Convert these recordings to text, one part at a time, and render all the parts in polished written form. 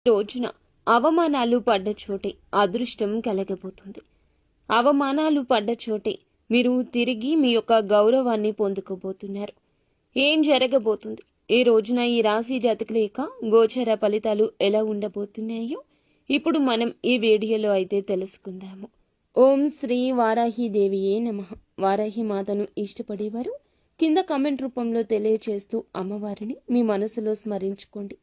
రోజున అవమానాలు పడ్డ చోటే అదృష్టం కలగబోతుంది. అవమానాలు పడ్డ చోటే మీరు తిరిగి మీ యొక్క గౌరవాన్ని పొందుకోబోతున్నారు. ఏం జరగబోతుంది, ఈ రోజున ఈ రాశి జాతకుల యొక్క గోచర ఫలితాలు ఎలా ఉండబోతున్నాయో ఇప్పుడు మనం ఈ వీడియోలో అయితే తెలుసుకుందాము. ఓం శ్రీ వారాహి దేవియే నమః. వారాహి మాతను ఇష్టపడేవారు కింద కామెంట్ రూపంలో తెలియచేస్తూ అమ్మవారిని మీ మనసులో స్మరించుకోండి.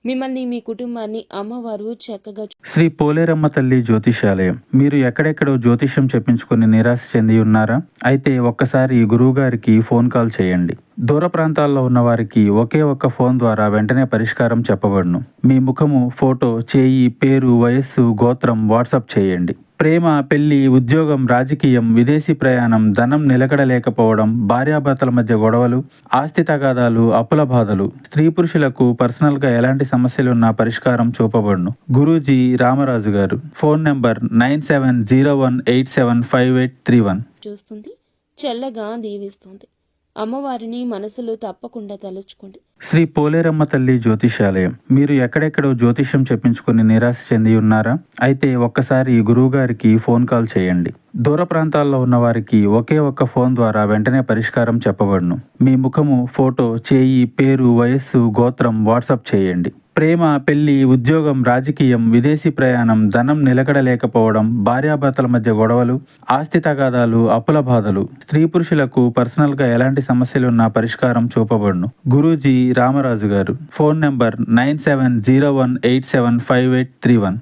మిమ్మల్ని మీ కుటుంబాన్ని అమ్మవారు చక్కగా శ్రీ పోలేరమ్మ తల్లి జ్యోతిషాలయం. మీరు ఎక్కడెక్కడో జ్యోతిష్యం చెప్పించుకుని నిరాశ చెంది ఉన్నారా? అయితే ఒక్కసారి గురువు గారికి ఫోన్ కాల్ చేయండి. దూర ప్రాంతాల్లో ఉన్న వారికి ఒకే ఒక్క ఫోన్ ద్వారా వెంటనే పరిష్కారం చెప్పబడును. మీ ముఖము, ఫోటో, చేయి, పేరు, వయస్సు, గోత్రం వాట్సాప్ చేయండి. ప్రేమ, పెళ్లి, ఉద్యోగం, రాజకీయం, విదేశీ ప్రయాణం, ధనం నిలకడలేకపోవడం, భార్యాభర్తల మధ్య గొడవలు, ఆస్తి తగాదాలు, అప్పుల బాధలు, స్త్రీ పురుషులకు పర్సనల్గా ఎలాంటి సమస్యలున్నా పరిష్కారం చూపబడును. గురూజీ రామరాజు గారు. Phone number 9701875831. చూస్తుంది, చల్లగా దీవిస్తుంది. అమ్మవారిని మనసులో తప్పకుండా తలుచుకోండి. శ్రీ పోలేరమ్మ తల్లి జ్యోతిషాలయం. మీరు ఎక్కడెక్కడో జ్యోతిష్యం చెప్పించుకుని నిరాశ చెంది ఉన్నారా? అయితే ఒక్కసారి గురువు గారికి ఫోన్ కాల్ చేయండి. దూర ప్రాంతాల్లో ఉన్న వారికి ఒకే ఒక్క ఫోన్ ద్వారా వెంటనే పరిష్కారం చెప్పబడును. మీ ముఖము, ఫోటో, చేయి, పేరు, వయస్సు, గోత్రం వాట్సాప్ చేయండి. ప్రేమ, పెళ్లి, ఉద్యోగం, రాజకీయం, విదేశీ ప్రయాణం, ధనం నిలకడలేకపోవడం, భార్యాభర్తల మధ్య గొడవలు, ఆస్తి తగాదాలు, అప్పుల బాధలు, స్త్రీ పురుషులకు పర్సనల్గా ఎలాంటి సమస్యలున్నా పరిష్కారం చూపబడును. గురూజీ రామరాజు గారు. Phone number 9701875831.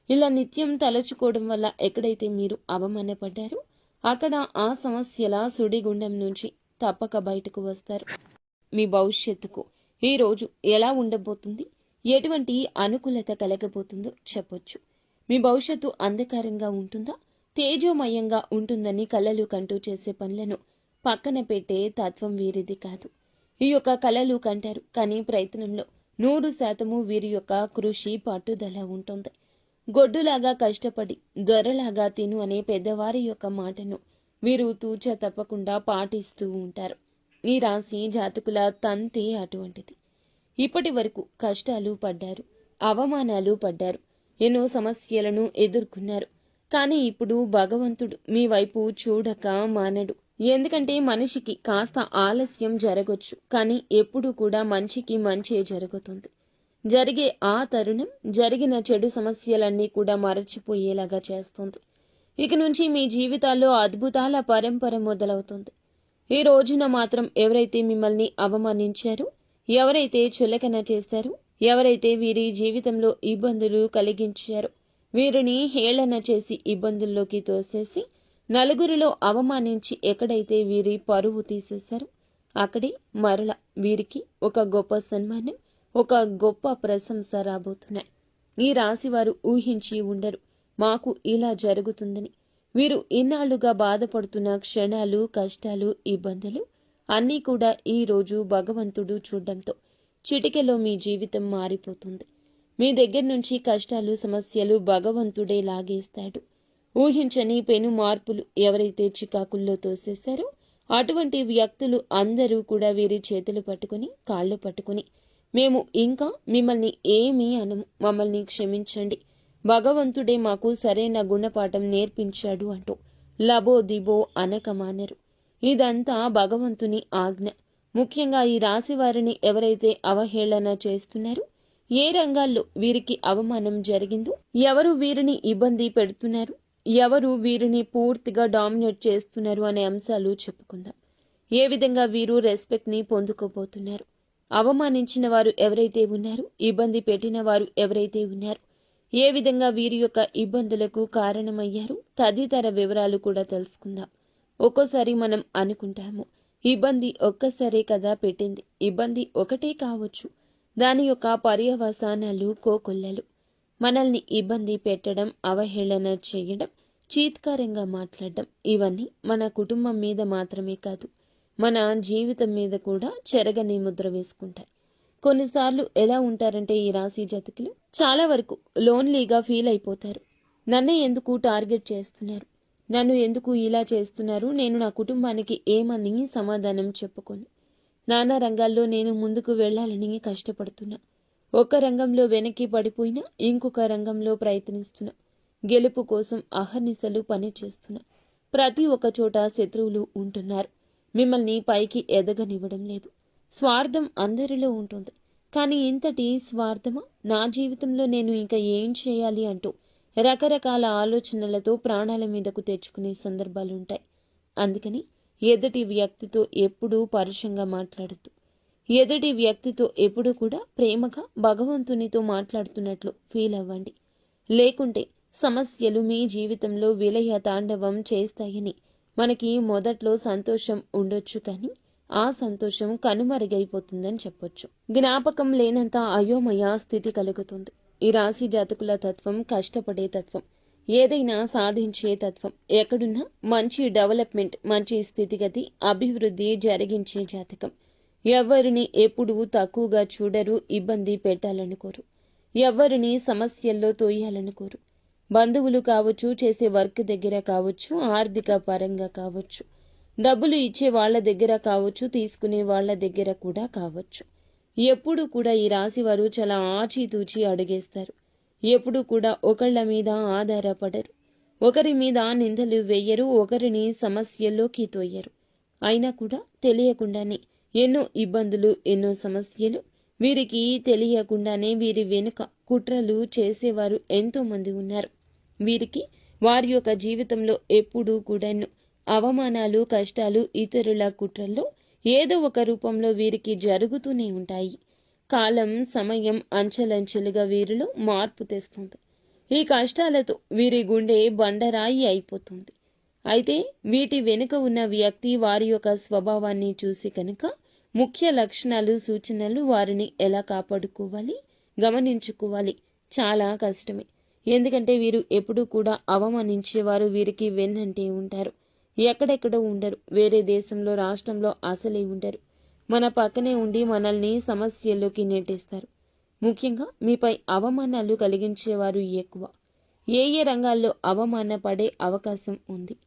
ఇలా నిత్యం తలచుకోవడం వల్ల ఎక్కడైతే మీరు అవమానపడ్డారో అక్కడ ఆ సమస్యల సుడిగుండం నుంచి తప్పక బయటకు వస్తారు. మీ భవిష్యత్తుకు ఈ రోజు ఎలా ఉండబోతుంది, ఎటువంటి అనుకూలత కలగబోతుందో చెప్పొచ్చు. మీ భవిష్యత్తు అంధకారంగా ఉంటుందా, తేజోమయంగా ఉంటుందని కలలు కంటూ చేసే పనులను పక్కన పెట్టే తత్వం వీరిది కాదు. ఈ యొక్క కలలు కంటారు, కానీ ప్రయత్నంలో 100% వీరి యొక్క కృషి పట్టుదల ఉంటుంది. గొడ్డులాగా కష్టపడి దొరలాగా తిను అనే పెద్దవారి యొక్క మాటను వీరు తూచా తప్పకుండా పాటిస్తూ ఉంటారు. ఈ రాశి జాతకుల తంతే అటువంటిది. ఇప్పటి వరకు కష్టాలు పడ్డారు, అవమానాలు పడ్డారు, ఎన్నో సమస్యలను ఎదుర్కొన్నారు. కానీ ఇప్పుడు భగవంతుడు మీ వైపు చూడక మానడు. ఎందుకంటే మనిషికి కాస్త ఆలస్యం జరగొచ్చు, కానీ ఎప్పుడు కూడా మంచికి మంచే జరుగుతుంది. జరిగే ఆ తరుణం జరిగిన చెడు సమస్యలన్నీ కూడా మరచిపోయేలాగా చేస్తుంది. ఇక నుంచి మీ జీవితాల్లో అద్భుతాల పరంపర మొదలవుతుంది. ఈ రోజున మాత్రం ఎవరైతే మిమ్మల్ని అవమానించారో, ఎవరైతే చులకన చేశారో, ఎవరైతే వీరి జీవితంలో ఇబ్బందులు కలిగించారో, వీరిని హేళన చేసి ఇబ్బందుల్లోకి తోసేసి నలుగురిలో అవమానించి ఎక్కడైతే వీరి పరువు తీసేశారో అక్కడే మరల వీరికి ఒక గొప్ప సన్మానం, ఒక గొప్ప ప్రశంస రాబోతున్నాయి. ఈ రాశివారు ఊహించి ఉండరు మాకు ఇలా జరుగుతుందని. వీరు ఇన్నాళ్లుగా బాధపడుతున్న క్షణాలు, కష్టాలు, ఇబ్బందులు అన్నీ కూడా ఈ రోజు భగవంతుడు చూడడంతో చిటికెలో మీ జీవితం మారిపోతుంది. మీ దగ్గర నుంచి కష్టాలు, సమస్యలు భగవంతుడే లాగేస్తాడు. ఊహించని పెను మార్పులు ఎవరైతే చికాకుల్లో తోసేశారో అటువంటి వ్యక్తులు అందరూ కూడా వీరి చేతులు పట్టుకుని, కాళ్ళు పట్టుకుని, మేము ఇంకా మిమ్మల్ని ఏమీ అనము, మమ్మల్ని క్షమించండి, భగవంతుడే మాకు సరైన గుణపాఠం నేర్పించాడు అంటూ లబో దిబో అనక మానరు. ఇదంతా భగవంతుని ఆజ్ఞ. ముఖ్యంగా ఈ రాశి వారిని ఎవరైతే అవహేళన చేస్తున్నారో, ఏ రంగాల్లో వీరికి అవమానం జరిగిందో, ఎవరు వీరిని ఇబ్బంది పెడుతున్నారు, ఎవరు వీరిని పూర్తిగా డామినేట్ చేస్తున్నారు అనే అంశాలు చెప్పుకుందాం. ఏ విధంగా వీరు రెస్పెక్ట్ని పొందుకోబోతున్నారు, అవమానించిన వారు ఎవరైతే ఉన్నారో, ఇబ్బంది పెట్టిన వారు ఎవరైతే ఉన్నారో, ఏ విధంగా వీరి యొక్క ఇబ్బందులకు కారణమయ్యారు తదితర వివరాలు కూడా తెలుసుకుందాం. ఒక్కోసారి మనం అనుకుంటాము, ఇబ్బంది ఒక్కసారే కదా పెట్టింది, ఇబ్బంది ఒకటే కావచ్చు, దాని యొక్క పర్యవసానాలు కోకొల్లలు. మనల్ని ఇబ్బంది పెట్టడం, అవహేళన చేయడం, చీత్కారంగా మాట్లాడడం, ఇవన్నీ మన కుటుంబం మీద మాత్రమే కాదు, మన జీవితం మీద కూడా చెరగని ముద్ర వేసుకుంటాయి. కొన్నిసార్లు ఎలా ఉంటారంటే ఈ రాశి జాతకులు చాలా వరకు లోన్లీగా ఫీల్ అయిపోతారు. నన్నే ఎందుకు టార్గెట్ చేస్తున్నారు, నన్ను ఎందుకు ఇలా చేస్తున్నారు, నేను నా కుటుంబానికి ఏమని సమాధానం చెప్పుకోను, నానా రంగాల్లో నేను ముందుకు వెళ్ళాలని కష్టపడుతున్నా, ఒక రంగంలో వెనక్కి పడిపోయినా ఇంకొక రంగంలో ప్రయత్నిస్తున్నా. గెలుపు కోసం అహర్నిశలు పనిచేస్తున్నా. ప్రతి ఒక్క చోట శత్రువులు ఉంటున్నారు. మిమ్మల్ని పైకి ఎదగనివ్వడం లేదు. స్వార్థం అందరిలో ఉంటుంది. కానీ ఇంతటి స్వార్థమా? నా జీవితంలో నేను ఇంకా ఏం చేయాలి అంటూ రకరకాల ఆలోచనలతో ప్రాణాల మీదకు తెచ్చుకునే సందర్భాలుంటాయి. అందుకని ఎదుటి వ్యక్తితో ఎప్పుడూ పరుషంగా మాట్లాడుతూ, ఎదుటి వ్యక్తితో ఎప్పుడూ కూడా ప్రేమగా భగవంతునితో మాట్లాడుతున్నట్లు ఫీల్ అవ్వండి. లేకుంటే సమస్యలు మీ జీవితంలో విలయ తాండవం చేస్తాయని మనకి మొదట్లో సంతోషం ఉండొచ్చు, కానీ ఆ సంతోషం కనుమరుగైపోతుందని చెప్పొచ్చు. జ్ఞాపకం లేనంత అయోమయ స్థితి కలుగుతుంది. ఈ రాశి జాతకుల తత్వం కష్టపడే తత్వం, ఏదైనా సాధించే తత్వం. ఎక్కడున్నా మంచి డెవలప్మెంట్, మంచి స్థితిగతి, అభివృద్ధి జరిగించే జాతకం. ఎవరిని ఎప్పుడూ తక్కువగా చూడరు, ఇబ్బంది పెట్టాలనుకోరు. ఎవరిని సమస్యల్లో తోయాలనుకోరు. బంధువులు కావచ్చు, చేసే వర్క్ దగ్గర కావచ్చు, ఆర్థిక పరంగా కావచ్చు, డబ్బులు ఇచ్చే వాళ్ళ దగ్గర కావచ్చు, తీసుకునే వాళ్ళ దగ్గర కూడా కావచ్చు. ఎప్పుడు కూడా ఈ రాశి వారు చాలా ఆచితూచి అడుగేస్తారు. ఎప్పుడు కూడా ఒకళ్ళ మీద ఆధారపడరు. ఒకరి మీద నిందలు వేయరు, ఒకరిని సమస్యల్లోకి తోయరు. అయినా కూడా తెలియకుండానే ఎన్నో ఇబ్బందులు, ఎన్నో సమస్యలు. వీరికి తెలియకుండానే వీరి వెనుక కుట్రలు చేసేవారు ఎంతో మంది ఉన్నారు. వీరికి వారి యొక్క జీవితంలో ఎప్పుడూ కూడాను అవమానాలు, కష్టాలు, ఇతరుల కుట్రల్లో ఏదో ఒక రూపంలో వీరికి జరుగుతూనే ఉంటాయి. కాలం, సమయం అంచెలంచెలుగా వీరిలో మార్పు తెస్తుంది. ఈ కష్టాలతో వీరి గుండె బండరాయి అయిపోతుంది. అయితే వీటి వెనుక ఉన్న వ్యక్తి వారి యొక్క స్వభావాన్ని చూసి కనుక ముఖ్య లక్షణాలు, సూచనలు, వారిని ఎలా కాపాడుకోవాలి, గమనించుకోవాలి చాలా కష్టమే. ఎందుకంటే వీరు ఎప్పుడూ కూడా అవమానించేవారు వీరికి వెన్నంటే ఉంటారు. ఎక్కడెక్కడో ఉండరు. వేరే దేశంలో, రాష్ట్రంలో అసలే ఉండరు. మన పక్కనే ఉండి మనల్ని సమస్యల్లోకి నెట్టేస్తారు. ముఖ్యంగా మీపై అవమానాలు కలిగించేవారు ఎక్కువ. ఏ రంగాల్లో అవమానపడే అవకాశం ఉంది.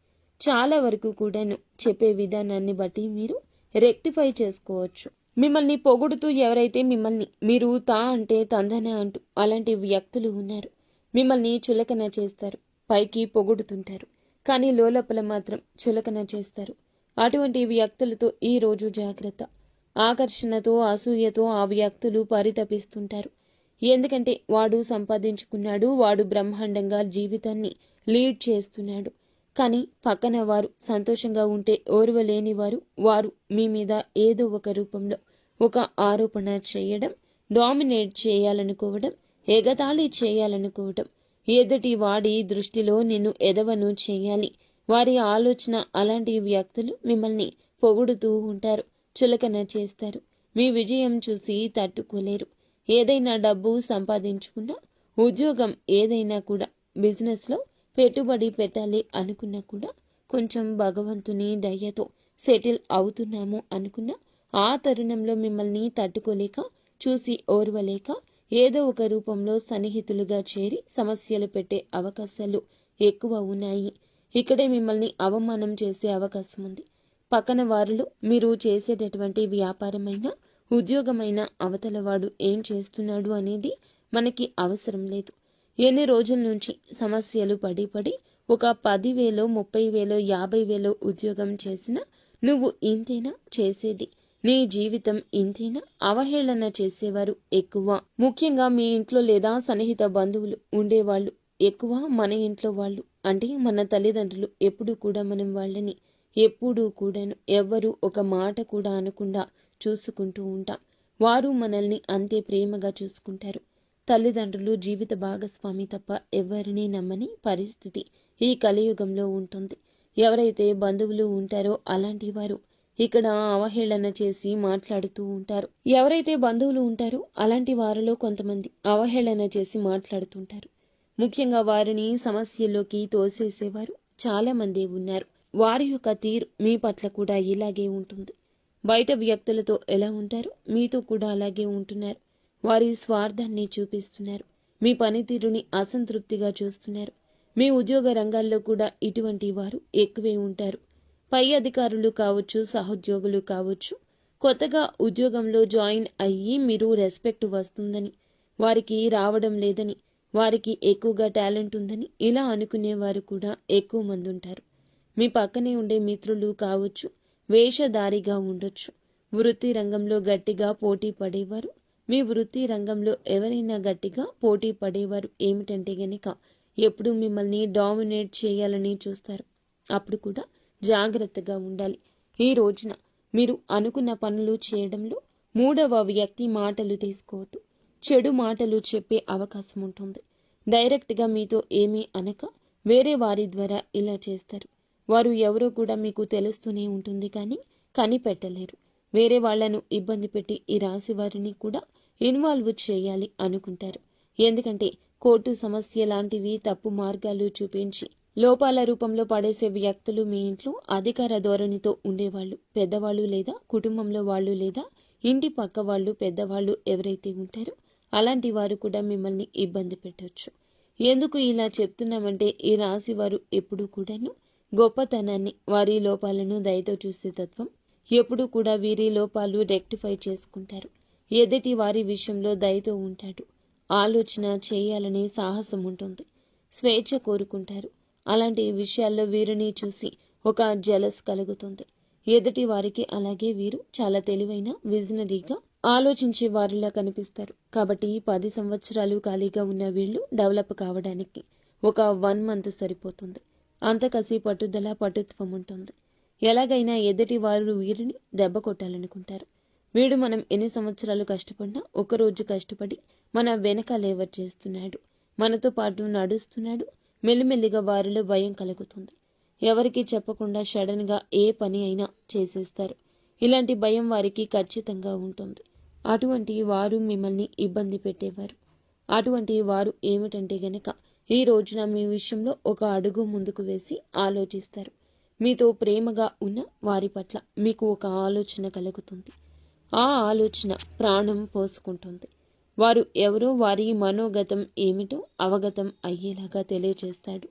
చాలా వరకు కూడాను చెప్పే విధానాన్ని బట్టి మీరు రెక్టిఫై చేసుకోవచ్చు. మిమ్మల్ని పొగుడుతూ ఎవరైతే మిమ్మల్ని మీరు తా అంటే తందన అంటూ అలాంటి వ్యక్తులు ఉన్నారు. మిమ్మల్ని చులకన చేస్తారు, పైకి పొగుడుతుంటారు, కానీ లోపల మాత్రం చులకన చేస్తారు. అటువంటి వ్యక్తులతో ఈ రోజు జాగ్రత్త. ఆకర్షణతో, అసూయతో ఆ వ్యక్తులు పరితపిస్తుంటారు. ఎందుకంటే వాడు సంపాదించుకున్నాడు, వాడు బ్రహ్మాండంగా జీవితాన్ని లీడ్ చేస్తున్నాడు. కానీ పక్కన వారు సంతోషంగా ఉంటే ఓర్వలేని వారు మీ మీద ఏదో ఒక రూపంలో ఒక ఆరోపణ చేయడం, డామినేట్ చేయాలనుకోవడం, ఎగతాళి చేయాలనుకోవడం, ఎదుటి వాడి దృష్టిలో నిన్ను ఎదవను చేయాలి. వారి ఆలోచన అలాంటి వ్యక్తులు మిమ్మల్ని పొగుడుతూ ఉంటారు, చులకన చేస్తారు. మీ విజయం చూసి తట్టుకోలేరు. ఏదైనా డబ్బు సంపాదించుకున్నా, ఉద్యోగం ఏదైనా కూడా, బిజినెస్లో పెట్టుబడి పెట్టాలి అనుకున్నా కూడా కొంచెం భగవంతుని దయతో సెటిల్ అవుతున్నాము అనుకున్నా ఆ తరుణంలో మిమ్మల్ని తట్టుకోలేక, చూసి ఓర్వలేక ఏదో ఒక రూపంలో సన్నిహితులుగా చేరి సమస్యలు పెట్టే అవకాశాలు ఎక్కువ ఉన్నాయి. ఇక్కడే మిమ్మల్ని అవమానం చేసే అవకాశం ఉంది. పక్కన వారిలో మీరు చేసేటటువంటి వ్యాపారమైనా, ఉద్యోగమైనా అవతలవాడు ఏం చేస్తున్నాడు అనేది మనకి అవసరం లేదు. ఎన్ని రోజుల నుంచి సమస్యలు పడి ఒక 10,000, 30,000, 50,000 ఉద్యోగం చేసినా నువ్వు ఇంతేనా చేసేది, నీ జీవితం ఇంతేనా, అవహేళన చేసేవారు ఎక్కువ. ముఖ్యంగా మీ ఇంట్లో లేదా సన్నిహిత బంధువులు ఉండేవాళ్ళు ఎక్కువ. మన ఇంట్లో వాళ్ళు అంటే మన తల్లిదండ్రులు ఎప్పుడూ కూడా మనం వాళ్ళని ఎప్పుడూ కూడాను ఎవ్వరూ ఒక మాట కూడా అనకుండా చూసుకుంటూ ఉంటాం. వారు మనల్ని అంతే ప్రేమగా చూసుకుంటారు. తల్లిదండ్రులు జీవిత భాగస్వామి తప్ప ఎవరినీ నమ్మని పరిస్థితి ఈ కలియుగంలో ఉంటుంది. ఎవరైతే బంధువులు ఉంటారో అలాంటి వారు ఇక్కడ అవహేళన చేసి మాట్లాడుతూ ఉంటారు. ఎవరైతే బంధువులు ఉంటారో అలాంటి వారిలో కొంతమంది అవహేళన చేసి మాట్లాడుతుంటారు. ముఖ్యంగా వారిని సమస్యల్లోకి తోసేసేవారు చాలా మంది ఉన్నారు. వారి యొక్క తీరు మీ పట్ల కూడా ఇలాగే ఉంటుంది. బయట వ్యక్తులతో ఎలా ఉంటారో మీతో కూడా అలాగే ఉంటున్నారు. వారి స్వార్థాన్ని చూపిస్తున్నారు. మీ పనితీరుని అసంతృప్తిగా చూస్తున్నారు. మీ ఉద్యోగ రంగాల్లో కూడా ఇటువంటి వారు ఎక్కువే ఉంటారు. పై అధికారులు కావచ్చు, సహోద్యోగులు కావచ్చు, కొత్తగా ఉద్యోగంలో జాయిన్ అయ్యి మీరు రెస్పెక్ట్ వస్తుందని, వారికి రావడం లేదని, వారికి ఎక్కువగా టాలెంట్ ఉందని ఇలా అనుకునేవారు కూడా ఎక్కువ మంది ఉంటారు. మీ పక్కనే ఉండే మిత్రులు కావచ్చు, వేషధారిగా ఉండొచ్చు. వృత్తి రంగంలో గట్టిగా పోటీ పడేవారు. మీ వృత్తి రంగంలో ఎవరైనా గట్టిగా పోటీ పడేవారు ఏమిటంటే గనక ఎప్పుడు మిమ్మల్ని డామినేట్ చేయాలని చూస్తారు. అప్పుడు కూడా జాగ్రత్తగా ఉండాలి. ఈ రోజున మీరు అనుకున్న పనులు చేయడంలో మూడవ వ్యక్తి మాటలు తీసుకోవద్దు. చెడు మాటలు చెప్పే అవకాశం ఉంటుంది. డైరెక్ట్గా మీతో ఏమీ అనక వేరే వారి ద్వారా ఇలా చేస్తారు. వారు ఎవరో కూడా మీకు తెలుస్తూనే ఉంటుంది, కానీ కనిపెట్టలేరు. వేరే వాళ్లను ఇబ్బంది పెట్టి ఈ రాశి వారిని కూడా ఇన్వాల్వ్ చేయాలి అనుకుంటారు. ఎందుకంటే కోర్టు సమస్య లాంటివి తప్పు మార్గాలు చూపించి లోపాల రూపంలో పడేసే వ్యక్తులు మీ ఇంట్లో అధికార ధోరణితో ఉండేవాళ్ళు, పెద్దవాళ్ళు లేదా కుటుంబంలో వాళ్ళు లేదా ఇంటి పక్క వాళ్ళు పెద్దవాళ్ళు ఎవరైతే ఉంటారో అలాంటి వారు కూడా మిమ్మల్ని ఇబ్బంది పెట్టొచ్చు. ఎందుకు ఇలా చెప్తున్నామంటే ఈ రాశి వారు ఎప్పుడూ కూడాను గొప్పతనాన్ని, వారి లోపాలను దయతో చూసే తత్వం, ఎప్పుడూ కూడా వీరి లోపాలు రెక్టిఫై చేసుకుంటారు. ఎదుటి వారి విషయంలో దయతో ఉంటాడు. ఆలోచన చేయాలనే సాహసం ఉంటుంది. స్వేచ్ఛ కోరుకుంటారు. అలాంటి విషయాల్లో వీరిని చూసి ఒక జెలస్ కలుగుతుంది. ఎదుటి వారికి అలాగే వీరు చాలా తెలివైన, విజనరీగా ఆలోచించే వారిలా కనిపిస్తారు. కాబట్టి 10 సంవత్సరాలు ఖాళీగా ఉన్న వీళ్ళు డెవలప్ కావడానికి ఒక 1 మంత్ సరిపోతుంది. అంత కసి, పట్టుదల, పటుత్వం ఉంటుంది. ఎలాగైనా ఎదుటి వారు వీరిని దెబ్బ కొట్టాలనుకుంటారు. వీడు మనం ఎన్ని సంవత్సరాలు కష్టపడినా ఒక్కరోజు కష్టపడి మన వెనక లేవర్ చేస్తున్నాడు, మనతో పాటు నడుస్తున్నాడు. మెల్లిమెల్లిగా వారిలో భయం కలుగుతుంది. ఎవరికి చెప్పకుండా సడన్గా ఏ పని అయినా చేసేస్తారు. ఇలాంటి భయం వారికి ఖచ్చితంగా ఉంటుంది. అటువంటి వారు మిమ్మల్ని ఇబ్బంది పెట్టేవారు. అటువంటి వారు ఏమిటంటే గనక ఈ రోజున మీ విషయంలో ఒక అడుగు ముందుకు వేసి ఆలోచిస్తారు. మీతో ప్రేమగా ఉన్న వారి పట్ల మీకు ఒక ఆలోచన కలుగుతుంది. ఆ ఆలోచన ప్రాణం పోసుకుంటుంది. వారు ఎవరో వారి మనోగతం ఏమిటో అవగతం అయ్యేలాగా తెలియజేస్తాడు.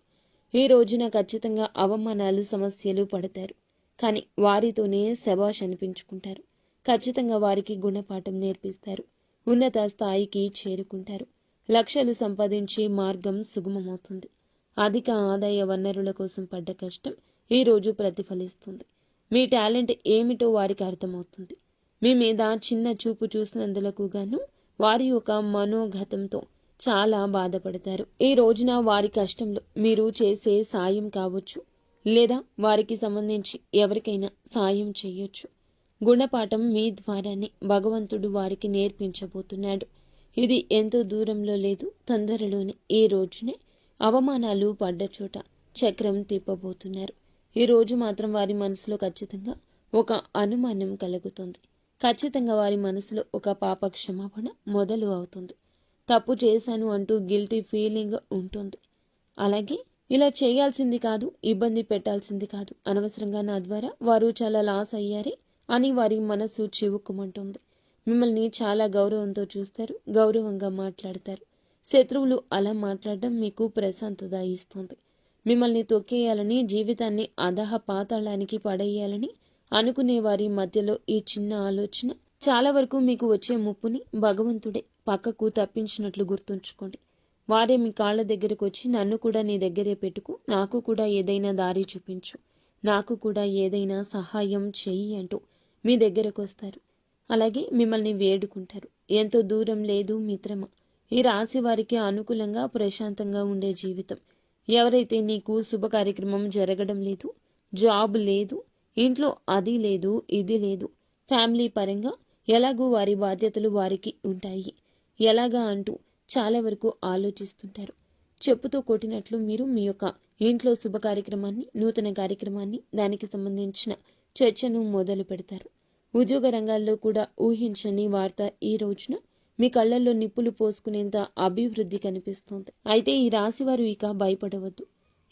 ఈ రోజున ఖచ్చితంగా అవమానాలు, సమస్యలు పడతారు. కానీ వారితోనే శబాష్ అనిపించుకుంటారు. ఖచ్చితంగా వారికి గుణపాఠం నేర్పిస్తారు. ఉన్నత స్థాయికి చేరుకుంటారు. లక్షలు సంపాదించే మార్గం సుగమమవుతుంది. అధిక ఆదాయ వనరుల కోసం పడ్డ కష్టం ఈ రోజు ప్రతిఫలిస్తుంది. మీ టాలెంట్ ఏమిటో వారికి అర్థమవుతుంది. మీ మీద చిన్న చూపు చూసినందులకు గాను వారి యొక్క మనోగతంతో చాలా బాధపడతారు. ఈ రోజున వారి కష్టంలో మీరు చేసే సాయం కావచ్చు, లేదా వారికి సంబంధించి ఎవరికైనా సాయం చేయొచ్చు. గుణపాఠం మీ ద్వారానే భగవంతుడు వారికి నేర్పించబోతున్నాడు. ఇది ఎంతో దూరంలో లేదు, తొందరలోనే ఈ రోజునే అవమానాలు పడ్డ చోట చక్రం తిప్పబోతున్నారు. ఈ రోజు మాత్రం వారి మనసులో ఖచ్చితంగా ఒక అనుమానం కలుగుతుంది. ఖచ్చితంగా వారి మనసులో ఒక పాప క్షమాపణ మొదలు అవుతుంది. తప్పు చేశాను అంటూ గిల్టీ ఫీలింగ్ ఉంటుంది. అలాగే ఇలా చేయాల్సింది కాదు, ఇబ్బంది పెట్టాల్సింది కాదు, అనవసరంగా నా ద్వారా వారు చాలా లాస్ అయ్యారే అని వారి మనసు చివుక్కుమంటుంది. మిమ్మల్ని చాలా గౌరవంతో చూస్తారు, గౌరవంగా మాట్లాడతారు. శత్రువులు అలా మాట్లాడడం మీకు ప్రశాంతత ఇస్తుంది. మిమ్మల్ని తొక్కేయాలని, జీవితాన్ని అధః పాతాళానికి పడేయాలని అనుకునే వారి మధ్యలో ఈ చిన్న ఆలోచన చాలా వరకు మీకు వచ్చే ముప్పుని భగవంతుడే పక్కకు తప్పించినట్లు గుర్తుంచుకోండి. వారే మీ కాళ్ళ దగ్గరకు వచ్చి నన్ను కూడా నీ దగ్గరే పెట్టుకు, నాకు కూడా ఏదైనా దారి చూపించు, నాకు కూడా ఏదైనా సహాయం చెయ్యి అంటూ మీ దగ్గరకు వస్తారు. అలాగే మిమ్మల్ని వేడుకుంటారు. ఎంతో దూరం లేదు మిత్రమా, ఈ రాశి వారికి అనుకూలంగా ప్రశాంతంగా ఉండే జీవితం. ఎవరైతే నీకు శుభ కార్యక్రమం జరగడం లేదు, జాబ్ లేదు, ఇంట్లో అది లేదు, ఇది లేదు, ఫ్యామిలీ పరంగా ఎలాగూ వారి బాధ్యతలు వారికి ఉంటాయి, ఎలాగా అంటూ చాలా వరకు ఆలోచిస్తుంటారు. చెప్పుతో కొట్టినట్లు మీరు మీ యొక్క ఇంట్లో శుభ కార్యక్రమాన్ని, నూతన కార్యక్రమాన్ని, దానికి సంబంధించిన చర్చను మొదలు పెడతారు. ఉద్యోగ రంగాల్లో కూడా ఊహించని వార్త ఈ రోజున మీ కళ్ళల్లో నిప్పులు పోసుకునేంత అభివృద్ధి కనిపిస్తోంది. అయితే ఈ రాశివారు ఇక భయపడవద్దు.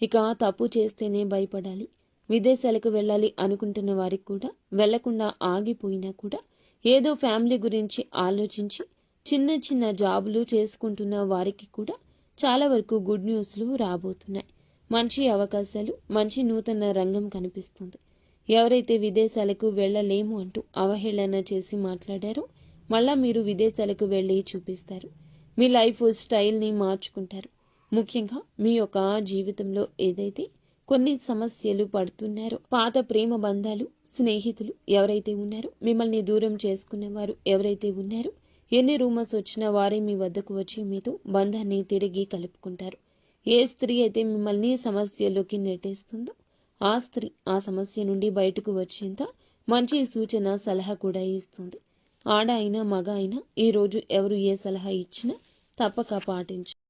ఇక తప్పు చేస్తేనే భయపడాలి. విదేశాలకు వెళ్ళాలి అనుకుంటున్న వారికి కూడా వెళ్లకుండా ఆగిపోయినా కూడా ఏదో ఫ్యామిలీ గురించి ఆలోచించి చిన్న చిన్న జాబులు చేసుకుంటున్న వారికి కూడా చాలా వరకు గుడ్ న్యూస్లు రాబోతున్నాయి. మంచి అవకాశాలు, మంచి నూతన రంగం కనిపిస్తుంది. ఎవరైతే విదేశాలకు వెళ్ళలేము అంటూ అవహేళన చేసి మాట్లాడారో మళ్ళా మీరు విదేశాలకు వెళ్ళి చూపిస్తారు. మీ లైఫ్ స్టైల్ని మార్చుకుంటారు. ముఖ్యంగా మీ యొక్క జీవితంలో ఏదైతే కొన్ని సమస్యలు పడుతున్నారో, పాత ప్రేమ బంధాలు, స్నేహితులు ఎవరైతే ఉన్నారో, మిమ్మల్ని దూరం చేసుకునేవారు ఎవరైతే ఉన్నారో, ఎన్ని రూమర్స్ వచ్చినా వారే మీ వద్దకు వచ్చి మీతో బంధాన్ని తిరిగి కలుపుకుంటారు. ఏ స్త్రీ అయితే మిమ్మల్ని సమస్యలోకి నెట్టేస్తుందో ఆ స్త్రీ ఆ సమస్య నుండి బయటకు వచ్చేంత మంచి సూచన సలహా కూడా ఇస్తుంది. ఆడ అయినా మగ అయినా ఈరోజు ఎవరు ఏ సలహా ఇచ్చినా తప్పక పాటించు.